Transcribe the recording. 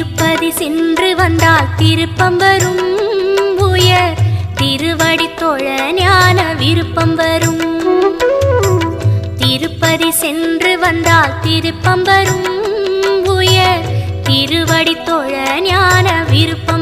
திருப்பதி சென்று வந்தால் திருப்பம் வரும், உயர் திருவடி தொழ ஞான விருப்பம் வரும். திருப்பதி சென்று வந்தால் திருப்பம் வரும், உயர் திருவடி தொழ ஞான விருப்பம்